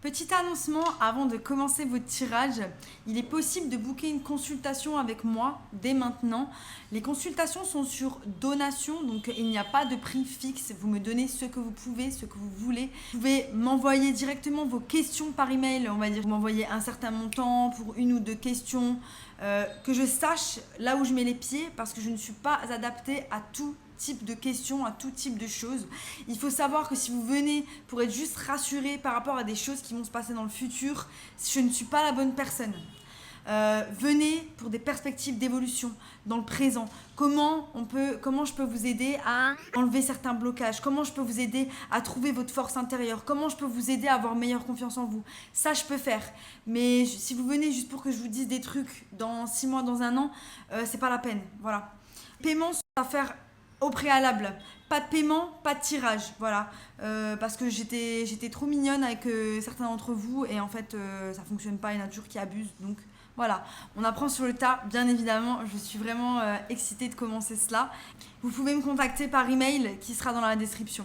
Petit annoncement avant de commencer votre tirage, il est possible de booker une consultation avec moi dès maintenant. Les consultations sont sur donation, donc il n'y a pas de prix fixe. Vous me donnez ce que vous pouvez, ce que vous voulez. Vous pouvez m'envoyer directement vos questions par email, on va dire, vous m'envoyez un certain montant pour une ou deux questions, que je sache là où je mets les pieds parce que je ne suis pas adaptée à tout type de questions, à tout type de choses. Il faut savoir que si vous venez pour être juste rassuré par rapport à des choses qui vont se passer dans le futur, je ne suis pas la bonne personne. Venez pour des perspectives d'évolution dans le présent. Comment je peux vous aider à enlever certains blocages? Comment je peux vous aider à trouver votre force intérieure? Comment je peux vous aider à avoir meilleure confiance en vous? Ça, je peux faire. Mais si vous venez juste pour que je vous dise des trucs dans 6 mois, dans un an, c'est pas la peine. Voilà. Paiement à faire au préalable. Pas de paiement, pas de tirage. Voilà. Parce que j'étais trop mignonne avec certains d'entre vous et en fait, ça fonctionne pas. Il y en a toujours qui abusent. Donc, voilà, on apprend sur le tas, bien évidemment. Je suis vraiment excitée de commencer cela. Vous pouvez me contacter par email qui sera dans la description.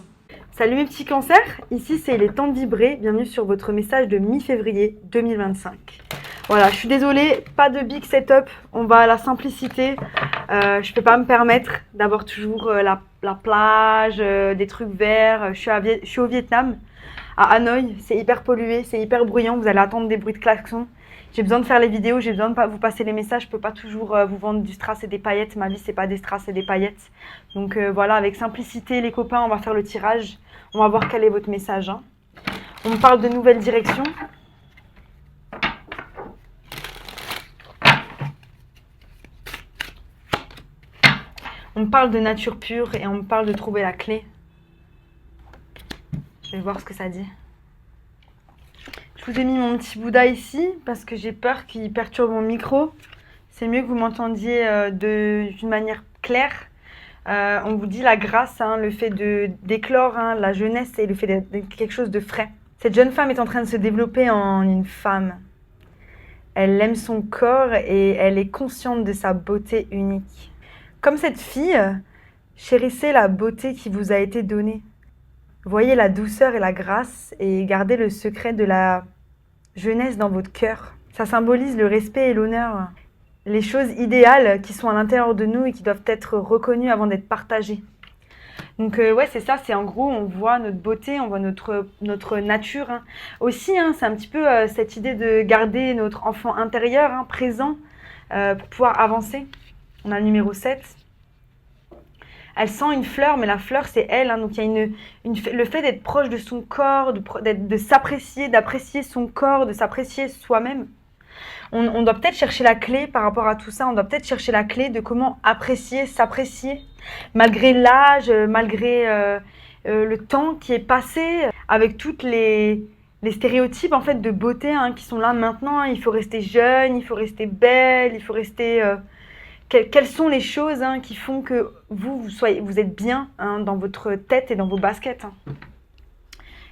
Salut mes petits cancers, ici c'est les temps de vibrer, bienvenue sur votre message de mi-février 2025. Voilà, je suis désolée, pas de big setup, on va à la simplicité. Je peux pas me permettre d'avoir toujours la plage, des trucs verts. Je suis au Vietnam, à Hanoï, c'est hyper pollué, c'est hyper bruyant, vous allez attendre des bruits de klaxons. J'ai besoin de faire les vidéos, j'ai besoin de vous passer les messages, je peux pas toujours vous vendre du strass et des paillettes, ma vie c'est pas des strass et des paillettes. Donc voilà, avec simplicité les copains, on va faire le tirage, on va voir quel est votre message. Hein. On me parle de nouvelles directions. On me parle de nature pure et on me parle de trouver la clé. Je vais voir ce que ça dit. Je vous ai mis mon petit Bouddha ici parce que j'ai peur qu'il perturbe mon micro. C'est mieux que vous m'entendiez d'une manière claire. On vous dit la grâce, hein, le fait d'éclore, hein, la jeunesse et le fait d'être quelque chose de frais. Cette jeune femme est en train de se développer en une femme. Elle aime son corps et elle est consciente de sa beauté unique. Comme cette fille, chérissez la beauté qui vous a été donnée. Voyez la douceur et la grâce et gardez le secret de la jeunesse dans votre cœur. Ça symbolise le respect et l'honneur. Les choses idéales qui sont à l'intérieur de nous et qui doivent être reconnues avant d'être partagées. Donc ouais, c'est ça, c'est en gros, on voit notre beauté, on voit notre nature. Hein. Aussi, hein, c'est un petit peu cette idée de garder notre enfant intérieur hein, présent pour pouvoir avancer. On a le numéro 7. Elle sent une fleur, mais la fleur, c'est elle. Hein, donc, il y a le fait d'être proche de son corps, de s'apprécier, d'apprécier son corps, de s'apprécier soi-même. On doit peut-être chercher la clé par rapport à tout ça. On doit peut-être chercher la clé de comment apprécier, s'apprécier, malgré l'âge, malgré le temps qui est passé, avec toutes les stéréotypes en fait, de beauté hein, qui sont là maintenant. Hein. Il faut rester jeune, il faut rester belle, il faut rester... Quelles sont les choses hein, qui font que vous êtes bien hein, dans votre tête et dans vos baskets hein.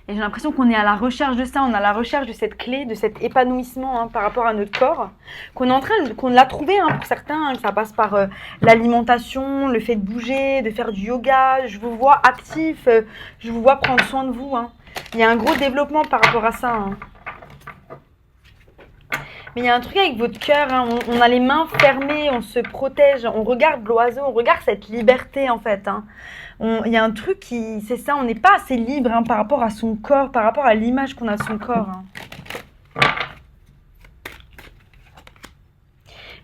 Et j'ai l'impression qu'on est à la recherche de ça, on est à la recherche de cette clé, de cet épanouissement hein, par rapport à notre corps, qu'on l'a trouvé hein, pour certains, hein, que ça passe par l'alimentation, le fait de bouger, de faire du yoga. Je vous vois actif, je vous vois prendre soin de vous. Hein. Il y a un gros développement par rapport à ça. Hein. Mais il y a un truc avec votre cœur, hein. On a les mains fermées, on se protège, on regarde l'oiseau, on regarde cette liberté en fait. Hein. Il y a un truc qui, c'est ça, on n'est pas assez libre hein, par rapport à son corps, par rapport à l'image qu'on a de son corps. Hein.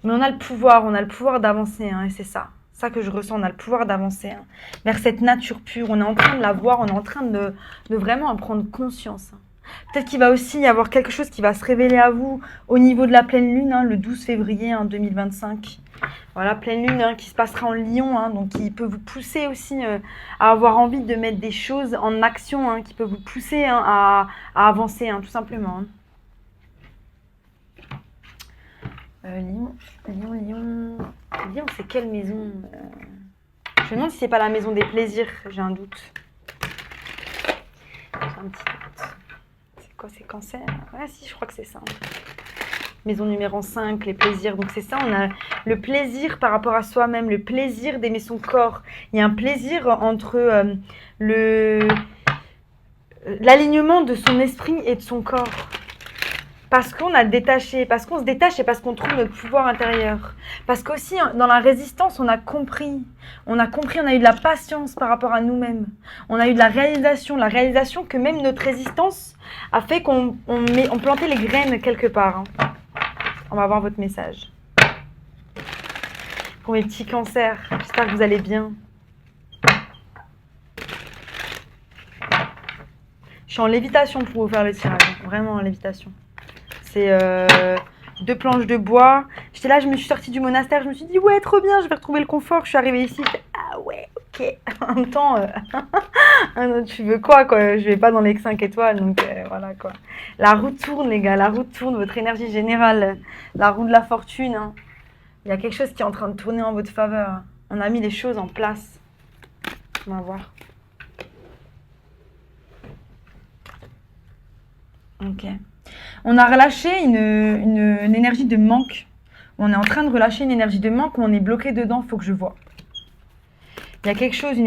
Mais on a le pouvoir d'avancer, hein, et c'est ça. Ça que je ressens, on a le pouvoir d'avancer hein, vers cette nature pure. On est en train de la voir, on est en train de vraiment en prendre conscience. Hein. Peut-être qu'il va aussi y avoir quelque chose qui va se révéler à vous au niveau de la pleine lune, hein, le 12 février hein, 2025. Voilà, pleine lune hein, qui se passera en Lion, hein, donc qui peut vous pousser aussi à avoir envie de mettre des choses en action, hein, qui peut vous pousser hein, à avancer, hein, tout simplement. Hein. Lion, c'est quelle maison Je me demande si c'est pas la maison des plaisirs, j'ai un doute. J'ai un petit doute. C'est cancer. Ouais, si, je crois que c'est ça. Maison numéro 5, les plaisirs. Donc c'est ça, on a le plaisir par rapport à soi-même, le plaisir d'aimer son corps. Il y a un plaisir entre l'alignement de son esprit et de son corps. Parce qu'on a détaché, parce qu'on se détache et parce qu'on trouve notre pouvoir intérieur. Parce qu'aussi, dans la résistance, on a compris. On a eu de la patience par rapport à nous-mêmes. On a eu de la réalisation que même notre résistance a fait qu'on plantait les graines quelque part. Hein. On va voir votre message. Pour mes petits cancers, j'espère que vous allez bien. Je suis en lévitation pour vous faire le tirage. Vraiment en lévitation. C'est 2 planches de bois. J'étais là, je me suis sortie du monastère, je me suis dit ouais, trop bien, je vais retrouver le confort. Je suis arrivée ici, ah ouais, ok. En même temps, tu veux quoi je vais pas dans les 5 étoiles, donc voilà quoi. La roue tourne les gars, la roue tourne, votre énergie générale, la roue de la fortune. Hein. Il y a quelque chose qui est en train de tourner en votre faveur. On a mis les choses en place. On va voir. Ok. On a relâché une énergie de manque. On est en train de relâcher une énergie de manque où on est bloqué dedans, il faut que je vois. Il y a quelque chose,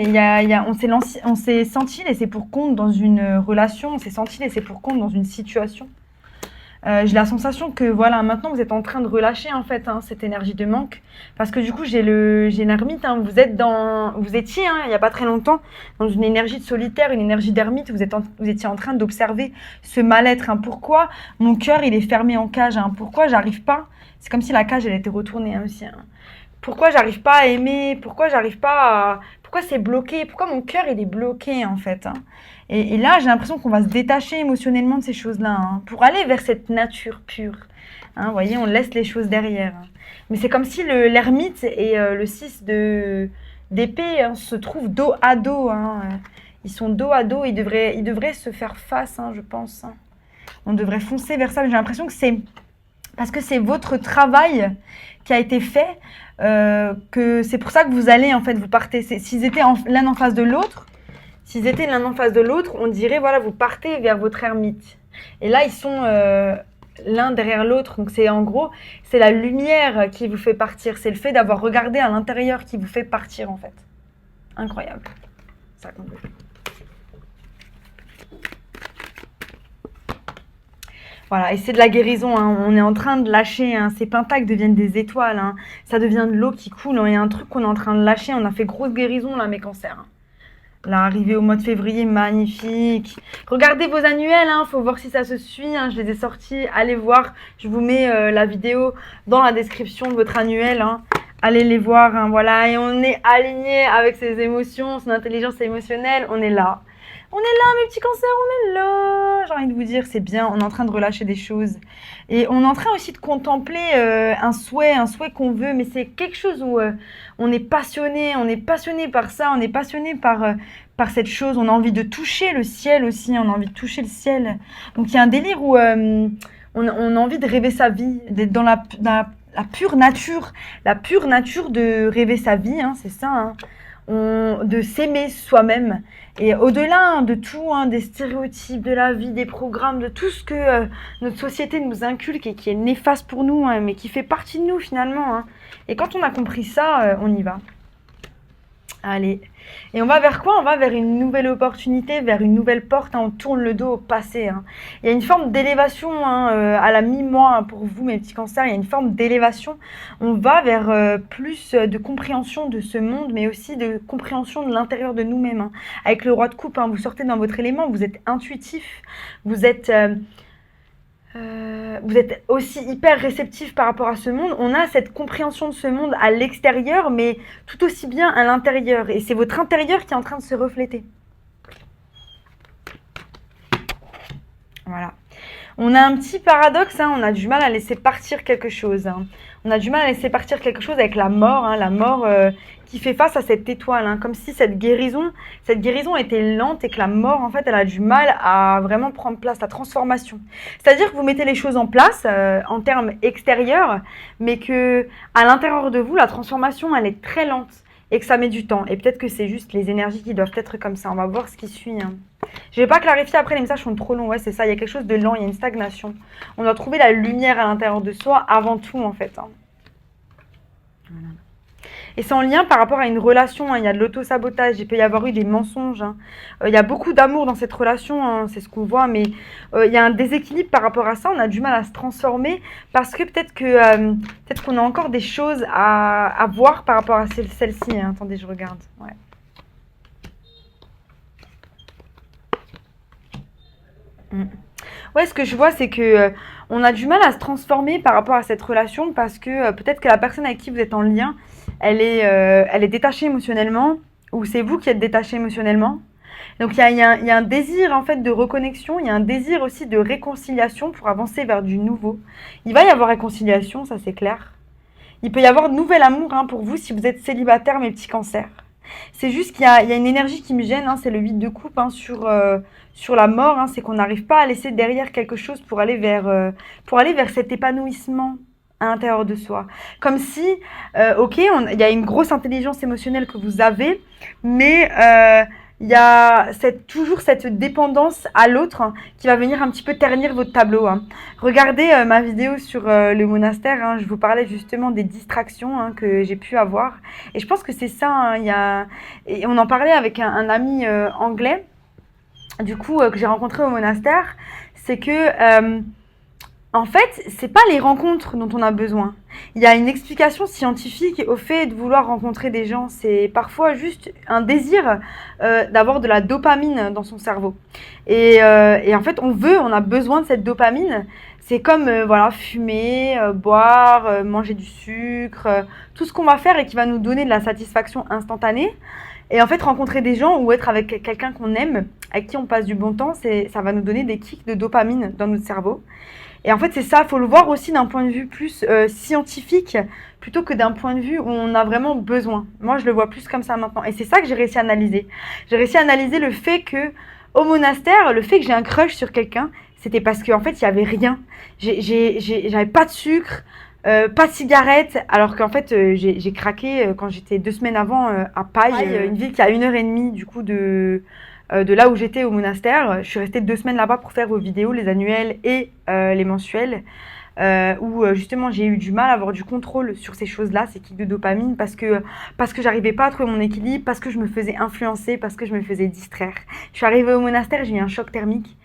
on s'est senti laissé pour compte dans une relation, on s'est senti laissé pour compte dans une situation. J'ai la sensation que voilà, maintenant vous êtes en train de relâcher en fait cette énergie de manque. Parce que du coup, j'ai l'ermite, hein, vous étiez, il n'y a pas très longtemps, dans une énergie de solitaire, une énergie d'ermite, vous étiez en train d'observer ce mal-être. Hein. Pourquoi mon cœur il est fermé en cage, hein. Pourquoi j'arrive pas, c'est comme si la cage elle était retournée aussi. Hein. Pourquoi j'arrive pas à aimer, pourquoi c'est bloqué, pourquoi mon cœur il est bloqué en fait. Hein. Et là, j'ai l'impression qu'on va se détacher émotionnellement de ces choses-là, hein, pour aller vers cette nature pure. Hein, vous voyez, on laisse les choses derrière. Hein. Mais c'est comme si l'ermite et le 6 d'épée hein, se trouvent dos à dos. Hein. Ils sont dos à dos, ils devraient se faire face, hein, je pense. Hein. On devrait foncer vers ça. J'ai l'impression que c'est parce que c'est votre travail qui a été fait, que c'est pour ça que vous allez, en fait, vous partez. S'ils étaient l'un en face de l'autre, on dirait, voilà, vous partez vers votre ermite. Et là, ils sont l'un derrière l'autre. Donc, c'est en gros, c'est la lumière qui vous fait partir. C'est le fait d'avoir regardé à l'intérieur qui vous fait partir, en fait. Incroyable. Ça compte. Voilà, et c'est de la guérison, hein. On est en train de lâcher, hein. Ces pentacles deviennent des étoiles, hein. Ça devient de l'eau qui coule, hein. Il y a un truc qu'on est en train de lâcher, on a fait grosse guérison là mes cancers. Hein. Là, arrivé au mois de février, magnifique. Regardez vos annuels, hein, faut voir si ça se suit, hein. Je les ai sortis, allez voir, je vous mets la vidéo dans la description de votre annuel, hein. Allez les voir, hein, voilà, et on est aligné avec ses émotions, son intelligence émotionnelle, on est là. On est là, mes petits cancers, on est là. J'ai envie de vous dire, c'est bien, on est en train de relâcher des choses. Et on est en train aussi de contempler un souhait qu'on veut, mais c'est quelque chose où on est passionné par ça, on est passionné par cette chose. On a envie de toucher le ciel aussi, on a envie de toucher le ciel. Donc il y a un délire où on a envie de rêver sa vie, d'être dans la pure nature de rêver sa vie, hein, c'est ça, hein. De s'aimer soi-même. Et au-delà hein, de tout, hein, des stéréotypes, de la vie, des programmes, de tout ce que notre société nous inculque et qui est néfaste pour nous, hein, mais qui fait partie de nous finalement. Hein. Et quand on a compris ça, on y va. Allez. Et on va vers quoi? On va vers une nouvelle opportunité, vers une nouvelle porte. Hein. On tourne le dos au passé. Hein. Il y a une forme d'élévation hein, à la mi-mois hein, pour vous, mes petits cancers. Il y a une forme d'élévation. On va vers plus de compréhension de ce monde, mais aussi de compréhension de l'intérieur de nous-mêmes. Hein. Avec le roi de coupe, hein, vous sortez dans votre élément, vous êtes intuitif, vous êtes aussi hyper réceptif par rapport à ce monde. On a cette compréhension de ce monde à l'extérieur, mais tout aussi bien à l'intérieur. Et c'est votre intérieur qui est en train de se refléter. Voilà. On a un petit paradoxe, hein, on a du mal à laisser partir quelque chose. Hein. On a du mal à laisser partir quelque chose avec la mort, hein, la mort qui fait face à cette étoile. Hein, comme si cette guérison était lente et que la mort, en fait, elle a du mal à vraiment prendre place, la transformation. C'est-à-dire que vous mettez les choses en place en termes extérieurs, mais que à l'intérieur de vous, la transformation, elle est très lente et que ça met du temps. Et peut-être que c'est juste les énergies qui doivent être comme ça. On va voir ce qui suit. Hein. Je ne vais pas clarifier après, les messages sont trop longs. Ouais, c'est ça, il y a quelque chose de lent, il y a une stagnation. On doit trouver la lumière à l'intérieur de soi avant tout, en fait. Hein. Voilà. Et c'est en lien par rapport à une relation, hein. Il y a de l'auto-sabotage, il peut y avoir eu des mensonges, hein. Il y a beaucoup d'amour dans cette relation, hein, c'est ce qu'on voit, mais il y a un déséquilibre par rapport à ça. On a du mal à se transformer parce que peut-être qu'on a encore des choses à voir par rapport à celle-ci, hein. Attendez, je regarde. Ouais. Mm. Ouais, ce que je vois, c'est que on a du mal à se transformer par rapport à cette relation parce que peut-être que la personne avec qui vous êtes en lien, elle est détachée émotionnellement ou c'est vous qui êtes détaché émotionnellement. Donc il y a un désir en fait de reconnexion, il y a un désir aussi de réconciliation pour avancer vers du nouveau. Il va y avoir réconciliation, ça c'est clair. Il peut y avoir de nouvel amour, hein, pour vous si vous êtes célibataire, mes petits cancers. C'est juste il y a une énergie qui me gêne, hein, c'est le 8 de coupe, hein, sur la mort, hein, c'est qu'on n'arrive pas à laisser derrière quelque chose pour aller vers cet épanouissement à l'intérieur de soi. Comme si, ok, il y a une grosse intelligence émotionnelle que vous avez, mais il y a toujours cette dépendance à l'autre, hein, qui va venir un petit peu ternir votre tableau, hein. Regardez ma vidéo sur le monastère, hein, je vous parlais justement des distractions, hein, que j'ai pu avoir. Et je pense que c'est ça, hein, et on en parlait avec un ami anglais, du coup, que j'ai rencontré au monastère, c'est que en fait, c'est pas les rencontres dont on a besoin. Il y a une explication scientifique au fait de vouloir rencontrer des gens. C'est parfois juste un désir d'avoir de la dopamine dans son cerveau. Et en fait, on a besoin de cette dopamine. C'est comme voilà, fumer, boire, manger du sucre, tout ce qu'on va faire et qui va nous donner de la satisfaction instantanée. Et en fait, rencontrer des gens ou être avec quelqu'un qu'on aime, avec qui on passe du bon temps, ça va nous donner des kicks de dopamine dans notre cerveau. Et en fait, c'est ça, il faut le voir aussi d'un point de vue plus scientifique, plutôt que d'un point de vue où on a vraiment besoin. Moi, je le vois plus comme ça maintenant. Et c'est ça que j'ai réussi à analyser. J'ai réussi à analyser le fait que, au monastère, le fait que j'ai un crush sur quelqu'un, c'était parce qu'en fait, il n'y avait rien. J'avais pas de sucre, pas de cigarette, alors qu'en fait, j'ai craqué quand j'étais 2 semaines avant à Paille, une ville qui a 1 heure et demie du coup de là où j'étais au monastère. Je suis restée 2 semaines là-bas pour faire vos vidéos, les annuelles et les mensuelles, où justement j'ai eu du mal à avoir du contrôle sur ces choses-là, ces kicks de dopamine, parce que j'arrivais pas à trouver mon équilibre, parce que je me faisais influencer, parce que je me faisais distraire. Je suis arrivée au monastère, j'ai eu un choc thermique.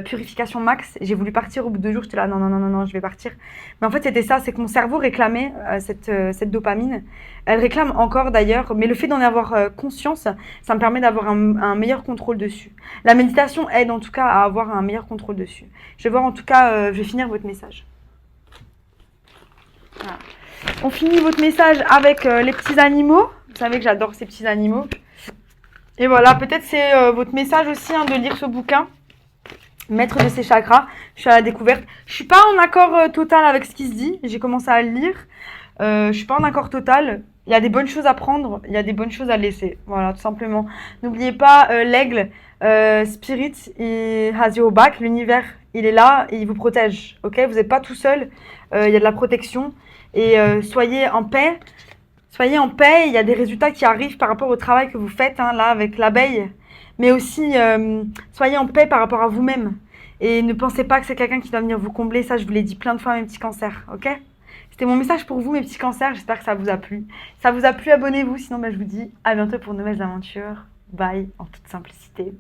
Purification max, j'ai voulu partir au bout de 2 jours, j'étais là non, je vais partir. Mais en fait c'était ça, c'est que mon cerveau réclamait cette dopamine. Elle réclame encore d'ailleurs, mais le fait d'en avoir conscience, ça me permet d'avoir un meilleur contrôle dessus. La méditation aide en tout cas à avoir un meilleur contrôle dessus. Je vais voir en tout cas, je vais finir votre message. Voilà. On finit votre message avec les petits animaux. Vous savez que j'adore ces petits animaux. Et voilà, peut-être c'est votre message aussi, hein, de lire ce bouquin. Maître de ses chakras, je suis à la découverte. Je suis pas en accord total avec ce qui se dit. J'ai commencé à le lire. Je suis pas en accord total. Il y a des bonnes choses à prendre, il y a des bonnes choses à laisser. Voilà, tout simplement. N'oubliez pas l'aigle, Spirit, il has your back. L'univers, il est là et il vous protège. Ok, vous n'êtes pas tout seul. Il y a de la protection et soyez en paix. Soyez en paix. Il y a des résultats qui arrivent par rapport au travail que vous faites, hein, là avec l'abeille. Mais aussi, soyez en paix par rapport à vous-même. Et ne pensez pas que c'est quelqu'un qui doit venir vous combler. Ça, je vous l'ai dit plein de fois, mes petits cancers. Ok ? C'était mon message pour vous, mes petits cancers. J'espère que ça vous a plu. Si ça vous a plu, abonnez-vous. Sinon, je vous dis à bientôt pour de nouvelles aventures. Bye, en toute simplicité.